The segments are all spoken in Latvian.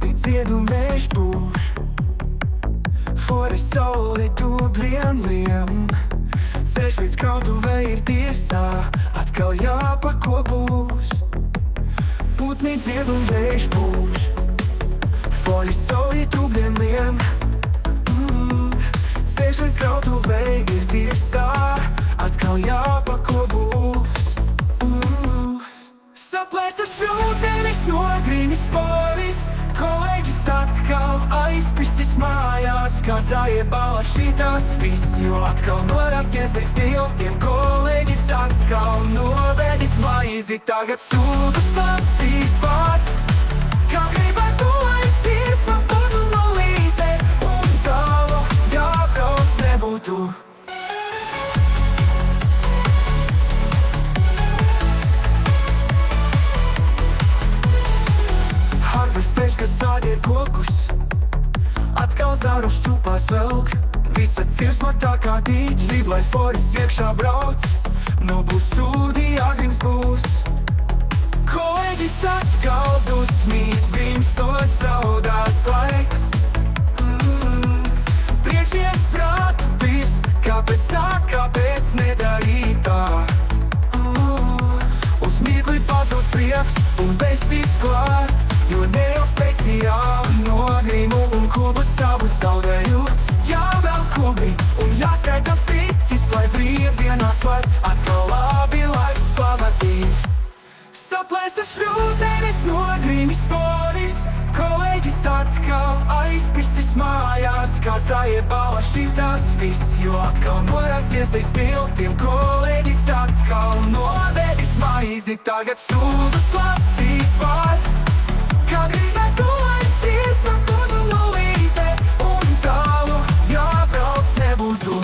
putni dzied un vējš pūš. Fores saule dubļiem liem, ceļš līdz krautuvei ir tiesā, atkal jāpako būs. Putni dzied un vējš pūš, fores saule dubļiem liem, ceļš līdz krautuvei ir tiesā, atkal jāpako būs. Saplēstas šļūtenis no grīnis foris, kolēģis atkal aizpisis mājās, kā zaiebala šitās viss, jo atkal norācies līdz tiltiem, kolēģis atkal novedis maizi, tagad sūdus lasīt var, kā gribētu aizies no putnu nolīte, un tālu jābrauc nebūtu. Harvesters, kas sādiet kokus, atkal zārus čupās velk, visa cirsma tā kā dīķis, grib, lai foris iekšā brauc, nu būs sūdi, agrims būs. Kolēģis atkal dusmīs, brimstot zaudāts laiks, priekšies prātu viss, kāpēc tā, kāpēc nedarīt tā. Uz mirkli pazūd prieks un besīs klāt, jo ne jau speciāli nogrimu un klubu savu zaudēju. Jāvelk klubi un jāskaita picis, lai brīvdienās var atkal labi laiku pavadīt. Saplēstas šļūtenis no grīmis foris, kolēģis atkal aizpisis mājās, kā zaiebala šitās viss, jo atkal norācies līdz tiltiem, kolēģis atkal novedis maizi, tagad sūdus lasīt var, kā gribētu aizies no putnu nolīte, un tālu jābrauc nebūtu.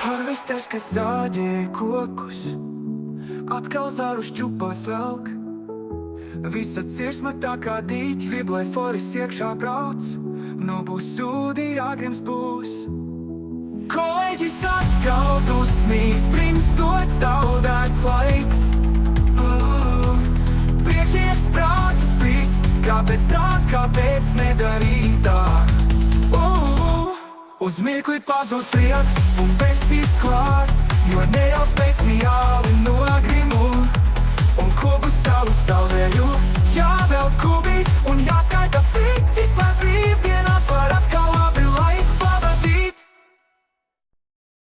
Harvesters, kas zāģē kokus, atkal zārus čupās velk, visa cirsma tā kā dīķi, grib, lai foris iekšā brauc, nu būs sūdi, agrims būs. Kolēģis atkal dusmīs, brimstot zaudēts laiks, priekšies prātu viss, kāpēc tā, kāpēc nedarīt tā. Uz mirkli pazūd prieks un besīs klāt, jo ne jau speciāli nogrimu